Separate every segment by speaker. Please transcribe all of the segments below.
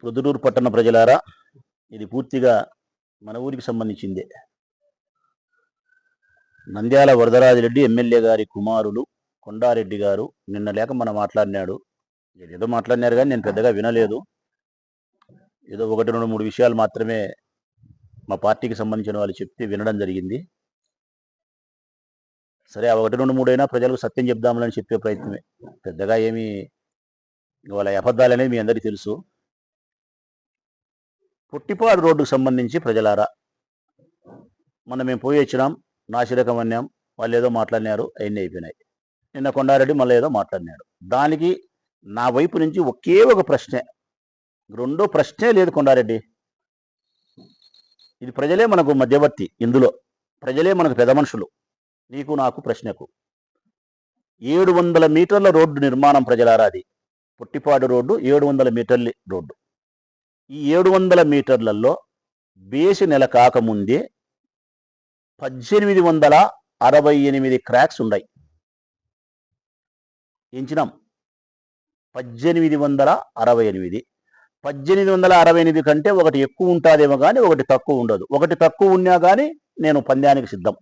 Speaker 1: ప్రొద్దుటూరు పట్టణ ప్రజలారా, ఇది పూర్తిగా మన ఊరికి సంబంధించిందే. నంద్యాల వరదరాజిరెడ్డి ఎమ్మెల్యే గారి కుమారులు కొండారెడ్డి గారు నిన్న లేక మన మాట్లాడినాడు. ఏదో మాట్లాడినారు కానీ నేను పెద్దగా వినలేదు. ఏదో 1, 2, 3 విషయాలు మాత్రమే మా పార్టీకి సంబంధించిన వాళ్ళు చెప్తే వినడం జరిగింది. సరే, ఆ 1, 2, 3 అయినా ప్రజలకు సత్యం చెప్దామని చెప్పే ప్రయత్నమే. పెద్దగా ఏమీ వాళ్ళ అబద్ధాలనేది మీ అందరికీ తెలుసు. పుట్టిపాడు రోడ్డుకు సంబంధించి ప్రజలారా, మేము పోయి వచ్చినాం, నాసిరకం అన్నాం, వాళ్ళు ఏదో మాట్లాడినారు, అవన్నీ అయిపోయినాయి. నిన్న కొండారెడ్డి మళ్ళీ ఏదో మాట్లాడినాడు. దానికి నా వైపు నుంచి ఒకే ఒక ప్రశ్నే, రెండో ప్రశ్నే లేదు. కొండారెడ్డి, ఇది ప్రజలే మనకు మధ్యవర్తి, ఇందులో ప్రజలే మనకు పెద్ద మనుషులు. నీకు నాకు ప్రశ్నకు 700 మీటర్ల రోడ్డు నిర్మాణం ప్రజలారా. అది పుట్టిపాడు రోడ్డు 700 మీటర్ల రోడ్డు. ఈ 700 మీటర్లలో బేసి నెల కాకముందే 1868 క్రాక్స్ ఉన్నాయి. ఎంచినాం 1868. 1868 కంటే ఒకటి ఎక్కువ ఉంటుందేమో కానీ ఒకటి తక్కువ ఉండదు. ఒకటి తక్కువ ఉన్నా కానీ నేను పంద్యానికి సిద్ధం.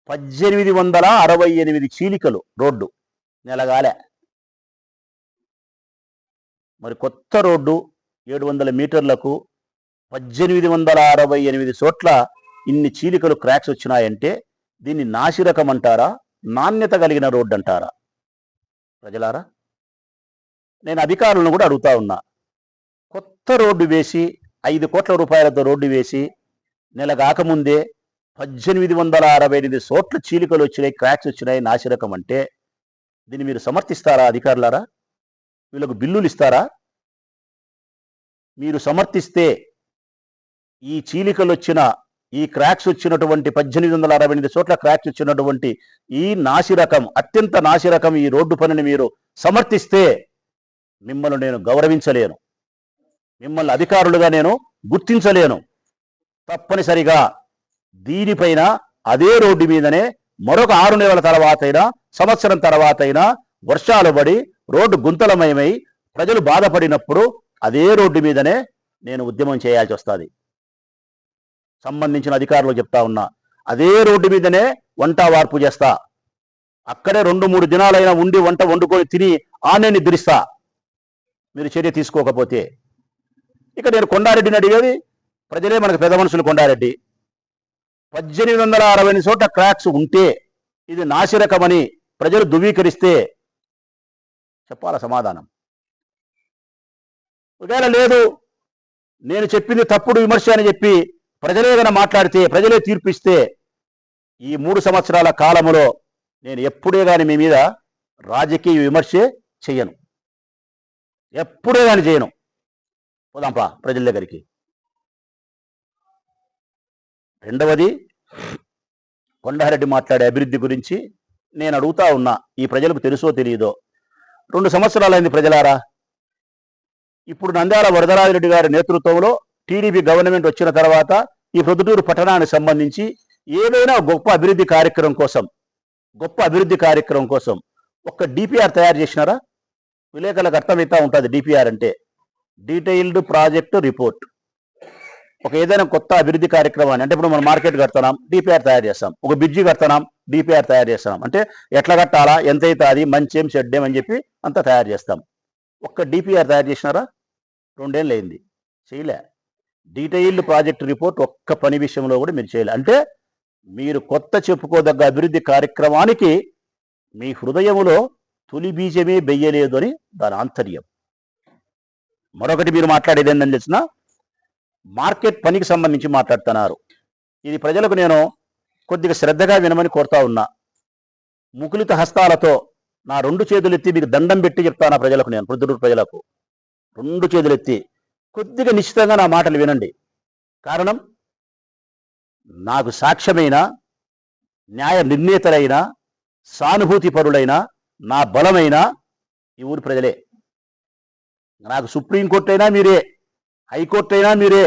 Speaker 1: 1868 చీలికలు రోడ్డు నెలగాలే. మరి కొత్త రోడ్డు 700 మీటర్లకు 1868 చోట్ల ఇన్ని చీలికలు క్రాక్స్ వచ్చినాయంటే దీన్ని నాసిరకం అంటారా, నాణ్యత కలిగిన రోడ్డు అంటారా? ప్రజలారా, నేను అధికారులను కూడా అడుగుతా ఉన్నా. కొత్త రోడ్డు వేసి 5 కోట్ల రూపాయలతో రోడ్డు వేసి నెల కాకముందే 1868 చోట్ల చీలికలు వచ్చినాయి, క్రాక్స్ వచ్చినాయి, నాసిరకం అంటే దీన్ని మీరు సమర్థిస్తారా? అధికారులారా, వీళ్ళకు బిల్లులు ఇస్తారా? మీరు సమర్థిస్తే ఈ చీలికలు వచ్చిన, ఈ క్రాక్స్ వచ్చినటువంటి 1868 చోట్ల క్రాక్స్ వచ్చినటువంటి ఈ నాసిరకం, అత్యంత నాసిరకం ఈ రోడ్డు పనిని మీరు సమర్థిస్తే మిమ్మల్ని నేను గౌరవించలేను, మిమ్మల్ని అధికారులుగా నేను గుర్తించలేను. తప్పనిసరిగా దీనిపైన అదే రోడ్డు మీదనే మరొక 6 నెలల తర్వాతైనా, సంవత్సరం తర్వాతైనా వర్షాలు పడి రోడ్డు గుంతలమయమై ప్రజలు బాధపడినప్పుడు అదే రోడ్డు మీదనే నేను ఉద్యమం చేయాల్సి వస్తుంది. సంబంధించిన అధికారులు చెప్తా ఉన్నా, అదే రోడ్డు మీదనే వంట వార్పు చేస్తా. అక్కడే 2-3 దినాలైనా ఉండి వంట వండుకొని తిని ఆనే నిద్రిస్తా, మీరు చర్య తీసుకోకపోతే. ఇక నేను కొండారెడ్డిని అడిగేది, ప్రజలే మనకు పెద్ద మనుషులు. కొండారెడ్డి 1868 చోట్ల క్రాక్స్ ఉంటే ఇది నాసిరకమని ప్రజలు ధృవీకరిస్తే చెప్పాల సమాధానం. ఒకవేళ లేదు, నేను చెప్పింది తప్పుడు విమర్శ అని చెప్పి ప్రజలే ఏదైనా మాట్లాడితే, ప్రజలే తీర్పిస్తే ఈ 3 సంవత్సరాల కాలంలో నేను ఎప్పుడే కానీ మీ మీద రాజకీయ విమర్శే చెయ్యను, ఎప్పుడే కానీ చేయను. పోదాంపా ప్రజల దగ్గరికి. రెండవది, కొండారెడ్డి మాట్లాడే అభివృద్ధి గురించి నేను అడుగుతా ఉన్నా. ఈ ప్రజలకు తెలుసో తెలియదో, 2 సంవత్సరాలైంది ప్రజలారా. ఇప్పుడు నంద్యాల వరదరాజిరెడ్డి గారి నేతృత్వంలో టీడీపీ గవర్నమెంట్ వచ్చిన తర్వాత ఈ ప్రొద్దుటూరు పట్టణానికి సంబంధించి ఏదైనా గొప్ప అభివృద్ధి కార్యక్రమం కోసం ఒక్క డిపిఆర్ తయారు చేసినారా? విలేకరులకు అర్థమవుతా ఉంటుంది. డిపిఆర్ అంటే డీటెయిల్డ్ ప్రాజెక్ట్ రిపోర్ట్. ఒక ఏదైనా కొత్త అభివృద్ధి కార్యక్రమాన్ని, అంటే ఇప్పుడు మనం మార్కెట్ కడుతున్నాం, డిపిఆర్ తయారు చేస్తాం. ఒక బ్రిడ్జి కడుతున్నాం, డిపిఆర్ తయారు చేస్తాం. అంటే ఎట్లా కట్టాలా, ఎంత అవుతుంది, మంచేం చెడ్డేం అని చెప్పి అంతా తయారు చేస్తాం. ఒక్క డిపిఆర్ తయారు చేసినారా? 2 ఏళ్ళు అయింది, చేయలే. డీటెయిల్డ్ ప్రాజెక్ట్ రిపోర్ట్ ఒక్క పని విషయంలో కూడా మీరు చేయలే. అంటే మీరు కొత్త చెప్పుకోదగ్గ అభివృద్ధి కార్యక్రమానికి మీ హృదయంలో తొలి బీజమే వెయ్యలేదు అని దాని ఆంతర్యం. మరొకటి మీరు మాట్లాడేది ఏంటని తెలిసిన, మార్కెట్ పనికి సంబంధించి మాట్లాడుతున్నారు. ఇది ప్రజలకు నేను కొద్దిగా శ్రద్ధగా వినమని కోరుతా ఉన్నా. ముకులిత హస్తాలతో నా 2 చేతులు ఎత్తి మీకు దండం పెట్టి చెప్తాను ప్రజలకు, నేను ప్రొద్దుటూరు ప్రజలకు 2 చేతులు ఎత్తి కొద్దిగా నిశ్చితంగా నా మాటలు వినండి. కారణం, నాకు సాక్ష్యమైన, న్యాయ నిర్ణేతలైన, సానుభూతి పరులైన, నా బలమైన ఈ ఊరి ప్రజలే. నాకు సుప్రీంకోర్టు అయినా మీరే, హైకోర్టు అయినా మీరే,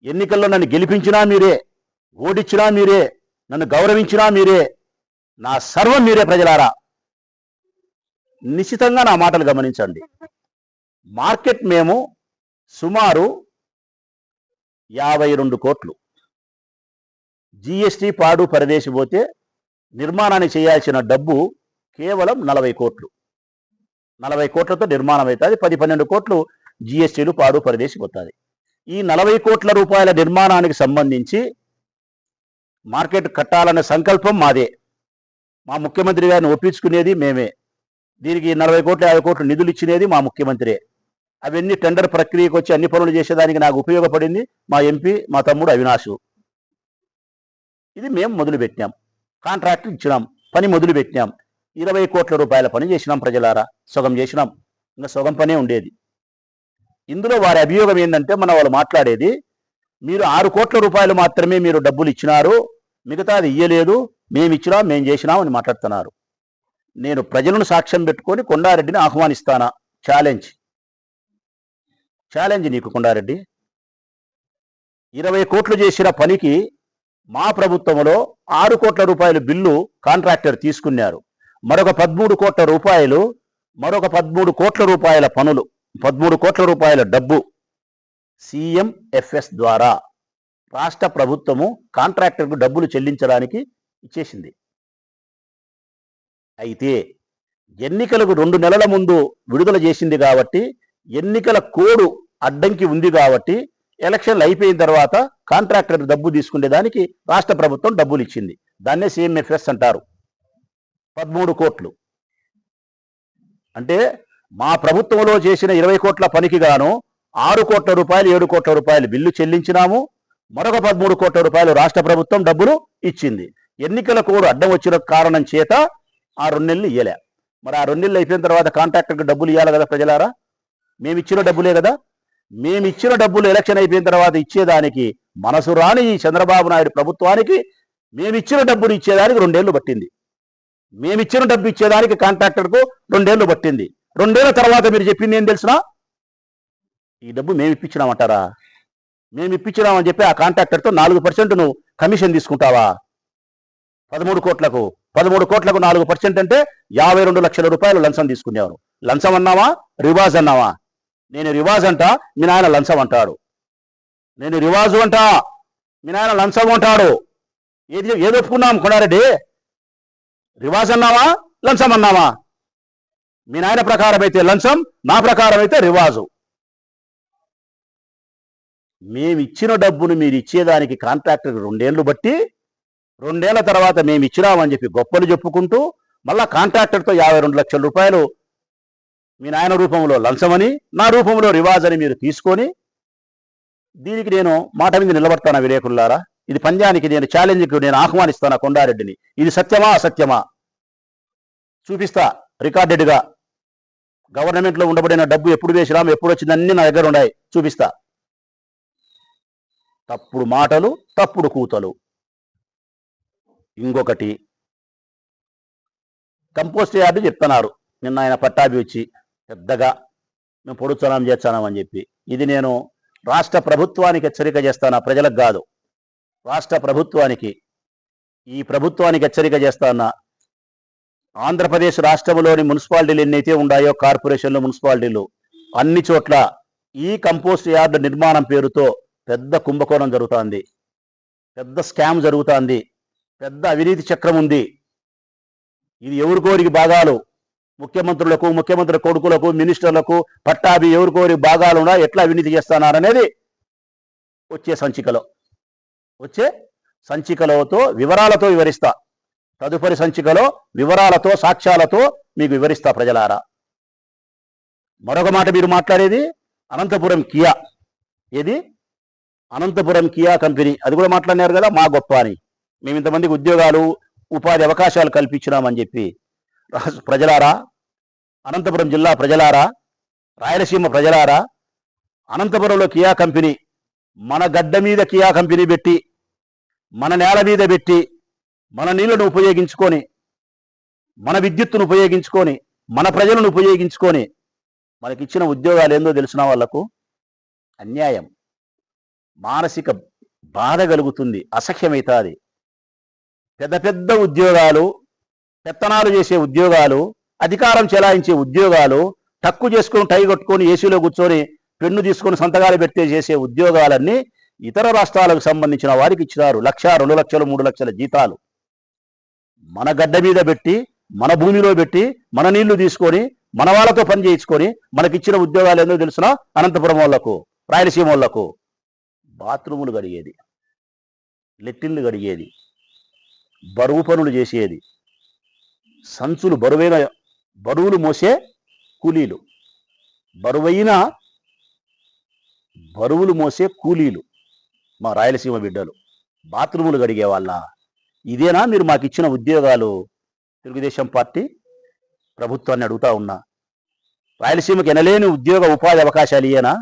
Speaker 1: ఎన్నికల్లో నన్ను గెలిపించినా మీరే, ఓడించినా మీరే, నన్ను గౌరవించినా మీరే, నా సర్వం మీరే. ప్రజలారా, నిశ్చితంగా నా మాటలు గమనించండి. మార్కెట్ మేము సుమారు 52 కోట్లు. జిఎస్టీ పాడు పరదేశి పోతే నిర్మాణాన్ని చేయాల్సిన డబ్బు కేవలం 40 కోట్లు. 40 కోట్లతో నిర్మాణం అవుతుంది. 10-12 కోట్లు జిఎస్టీలు పాడు పరదేశి పోతుంది. ఈ 40 కోట్ల రూపాయల నిర్మాణానికి సంబంధించి మార్కెట్ కట్టాలనే సంకల్పం మాదే. మా ముఖ్యమంత్రి గారిని ఒప్పించుకునేది మేమే. దీనికి 40 కోట్లు 50 కోట్లు నిధులు ఇచ్చినది మా ముఖ్యమంత్రే. అవన్నీ టెండర్ ప్రక్రియకు వచ్చి అన్ని పనులు చేసేదానికి నాకు ఉపయోగపడింది మా ఎంపీ, మా తమ్ముడు అవినాష్. ఇది మేము మొదలుపెట్టాం. కాంట్రాక్ట్ ఇచ్చినాం, పని మొదలుపెట్టాం. 20 కోట్ల రూపాయల పని చేసినాం ప్రజలారా. సగం చేసినాం, ఇంకా సగం పనే ఉండేది. ఇందులో వారి అభియోగం ఏంటంటే, వాళ్ళు మాట్లాడేది, మీరు 6 కోట్ల రూపాయలు మాత్రమే మీరు డబ్బులు ఇచ్చినారు, మిగతాది ఇయ్యలేదు, మేము ఇచ్చినాం, మేము చేసినాం అని మాట్లాడుతున్నారు. నేను ప్రజలను సాక్ష్యం పెట్టుకొని కొండారెడ్డిని ఆహ్వానిస్తానా? ఛాలెంజ్ నీకు కొండారెడ్డి. 20 కోట్లు చేసిన పనికి మా ప్రభుత్వంలో 6 కోట్ల రూపాయల బిల్లు కాంట్రాక్టర్ తీసుకున్నారు. మరొక 13 కోట్ల రూపాయలు, మరొక 13 కోట్ల రూపాయల పనులు, 13 కోట్ల రూపాయల డబ్బు సిఎంఎఫ్ఎస్ ద్వారా రాష్ట్ర ప్రభుత్వము కాంట్రాక్టర్కు డబ్బులు చెల్లించడానికి ఇచ్చేసింది. అయితే ఎన్నికలకు 2 నెలల ముందు విడుదల చేసింది కాబట్టి, ఎన్నికల కోడ్ అడ్డంకి ఉంది కాబట్టి, ఎలక్షన్లు అయిపోయిన తర్వాత కాంట్రాక్టర్ డబ్బు తీసుకునేదానికి రాష్ట్ర ప్రభుత్వం డబ్బులు ఇచ్చింది. దాన్నే సిఎంఎఫ్ఎస్ అంటారు. 13 కోట్లు అంటే మా ప్రభుత్వంలో చేసిన 20 కోట్ల పనికి గాను 6 కోట్ల రూపాయలు 7 కోట్ల రూపాయలు బిల్లు చెల్లించినాము. మరొక 13 కోట్ల రూపాయలు రాష్ట్ర ప్రభుత్వం డబ్బులు ఇచ్చింది. ఎన్నికల కోడ్ అడ్డం వచ్చిన కారణం చేత ఆ 2 నెలలు ఇయ్యలే. మరి ఆ 2 నెలలు అయిపోయిన తర్వాత కాంట్రాక్టర్కి డబ్బులు ఇవ్వాలి కదా ప్రజలారా. మేమిచ్చిన డబ్బులే కదా. మేమిచ్చిన డబ్బులు ఎలక్షన్ అయిపోయిన తర్వాత ఇచ్చేదానికి మనసు రాని ఈ చంద్రబాబు నాయుడు ప్రభుత్వానికి మేమిచ్చిన డబ్బులు ఇచ్చేదానికి 2 ఏళ్ళు పట్టింది. మేమిచ్చిన డబ్బు ఇచ్చేదానికి కాంట్రాక్టర్కు 2 ఏళ్ళు పట్టింది. 2 ఏళ్ల తర్వాత మీరు చెప్పింది ఏం తెలిసినా, ఈ డబ్బు మేము ఇప్పించినామంటారా? మేము ఇప్పించినామని చెప్పి ఆ కాంట్రాక్టర్తో 4% నువ్వు కమిషన్ తీసుకుంటావా? 13 కోట్లకు 4% అంటే 52 లక్షల రూపాయలు లంచం తీసుకునేవారు. లంచం అన్నావా, రివాజ్ అన్నావా? నేను రివాజ్ అంటా, మీ నాయన లంచం అంటాడు. నేను రివాజు అంటా, మీ నాయన లంచం అంటాడు. ఏది ఒప్పుకున్నాం కొండారెడ్డి? రివాజ్ అన్నావా, లంచం అన్నావా? మీ నాయన ప్రకారం అయితే లంచం, నా ప్రకారం అయితే రివాజు. మేమిచ్చిన డబ్బును మీరు ఇచ్చేదానికి కాంట్రాక్టర్కి 2 ఏళ్ళు బట్టి, 2 ఏళ్ల తర్వాత మేము ఇచ్చినామని చెప్పి గొప్పలు చెప్పుకుంటూ, మళ్ళా కాంట్రాక్టర్తో 52 లక్షల రూపాయలు మీ నాయన రూపంలో లంచమని, నా రూపంలో రివాజ్ అని మీరు తీసుకొని, దీనికి నేను మాట మీద నిలబడతానా విలేకరులారా? ఇది పంద్యానికి నేను ఛాలెంజ్కి నేను ఆహ్వానిస్తానా కొండారెడ్డిని? ఇది సత్యమా అసత్యమా చూపిస్తా రికార్డెడ్గా. గవర్నమెంట్లో ఉండబడిన డబ్బు ఎప్పుడు వేసినాం, ఎప్పుడు వచ్చింది అన్ని నా దగ్గర ఉన్నాయి, చూపిస్తా. తప్పుడు మాటలు, తప్పుడు కూతలు. ఇంకొకటి, కంపోస్ట్ యార్డు చెప్తున్నారు. నిన్న ఆయన పట్టాభి వచ్చి పెద్దగా మేము పొడుచున్నాం చేస్తున్నాం అని చెప్పి. ఇది నేను రాష్ట్ర ప్రభుత్వానికి హెచ్చరిక చేస్తానా, ప్రజలకు కాదు. రాష్ట్ర ప్రభుత్వానికి, ఈ ప్రభుత్వానికి హెచ్చరిక చేస్తానా. ఆంధ్రప్రదేశ్ రాష్ట్రంలోని మున్సిపాలిటీలు ఎన్నైతే ఉన్నాయో, కార్పొరేషన్లు, మున్సిపాలిటీలు, అన్ని చోట్ల ఈ కంపోస్ట్ యార్డు నిర్మాణం పేరుతో పెద్ద కుంభకోణం జరుగుతుంది, పెద్ద స్కామ్ జరుగుతుంది, పెద్ద అవినీతి చక్రం ఉంది. ఇది ఎవరికోరికి భాగాలు, ముఖ్యమంత్రులకు, ముఖ్యమంత్రి కొడుకులకు, మినిస్టర్లకు, పట్టాభి ఎవరికోరి భాగాలున్నా ఎట్లా అవినీతి చేస్తున్నారనేది వచ్చే సంచికలతో వివరాలతో వివరిస్తా. తదుపరి సంచికలో వివరాలతో, సాక్ష్యాలతో మీకు వివరిస్తా ప్రజలారా. మరొక మాట మీరు మాట్లాడేది అనంతపురం కియా. ఏది? అనంతపురం కియా కంపెనీ, అది కూడా మాట్లాడినారు కదా మా గొప్ప అని. మేము ఇంతమందికి ఉద్యోగాలు, ఉపాధి అవకాశాలు కల్పించినామని చెప్పి. ప్రజలారా, అనంతపురం జిల్లా ప్రజలారా, రాయలసీమ ప్రజలారా, అనంతపురంలో కియా కంపెనీ, మన గడ్డ మీద కియా కంపెనీ పెట్టి, మన నేల మీద పెట్టి, మన నీళ్లను ఉపయోగించుకొని, మన విద్యుత్తును ఉపయోగించుకొని, మన ప్రజలను ఉపయోగించుకొని మనకిచ్చిన ఉద్యోగాలు ఏందో తెలిసిన వాళ్లకు అన్యాయం, మానసిక బాధ కలుగుతుంది, అసహ్యమవుతుంది. పెద్ద పెద్ద ఉద్యోగాలు, పెత్తనాలు చేసే ఉద్యోగాలు, అధికారం చెలాయించే ఉద్యోగాలు టక్కు చేసుకొని టై కట్టుకొని ఏసీలో కూర్చొని పెన్ను తీసుకొని సంతకాలు పెడితే చేసే ఉద్యోగాలన్నీ ఇతర రాష్ట్రాలకు సంబంధించిన వారికి ఇచ్చినారు. 1,00,000, 2 లక్షలు, 3 లక్షల జీతాలు మన గడ్డ మీద పెట్టి, మన భూమిలో పెట్టి, మన నీళ్లు తీసుకొని, మన వాళ్ళతో పని చేయించుకొని మనకిచ్చిన ఉద్యోగాలు ఏందో తెలుసునా? అనంతపురం వాళ్లకు, రాయలసీమ వాళ్లకు బాత్రూములు గడిగేది, లెట్టిన్లు గడిగేది, బరువు పనులు చేసేది, సంచులు బరువులు మోసే కూలీలు, బరువులు మోసే కూలీలు మా రాయలసీమ బిడ్డలు బాత్రూములు గడిగే వాళ్ళ. ఇదేనా మీరు మాకు ఇచ్చిన ఉద్యోగాలు? తెలుగుదేశం పార్టీ ప్రభుత్వాన్ని అడుగుతా ఉన్నా, రాయలసీమకి ఎనలేని ఉద్యోగ ఉపాధి అవకాశాలు ఇయేనా?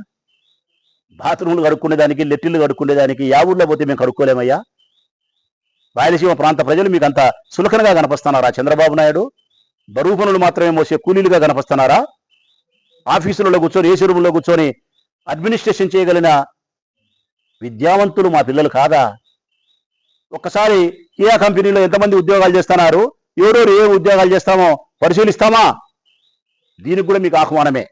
Speaker 1: బాత్రూములు కడుక్కునేదానికి, లెట్టిన్లు కడుక్కునేదానికి యా ఊళ్ళో పోతే మేము కడుక్కోలేమయ్యా? రాయలసీమ ప్రాంత ప్రజలు మీకు అంత సులకనగా కనిపిస్తున్నారా చంద్రబాబు నాయుడు? బరువు పనులు మాత్రమే మోసే కూలీలుగా కనిపిస్తున్నారా? ఆఫీసులలో కూర్చొని, ఏసీ రూముల్లో కూర్చొని అడ్మినిస్ట్రేషన్ చేయగలిగిన విద్యావంతులు మా పిల్లలు కాదా? ఒక్కసారి కియా కంపెనీలో ఎంతమంది ఉద్యోగాలు చేస్తున్నారు, ఎవరెవరు ఏ ఉద్యోగాలు చేస్తామో పరిశీలిస్తామా? దీనికి కూడా మీకు ఆహ్వానమే.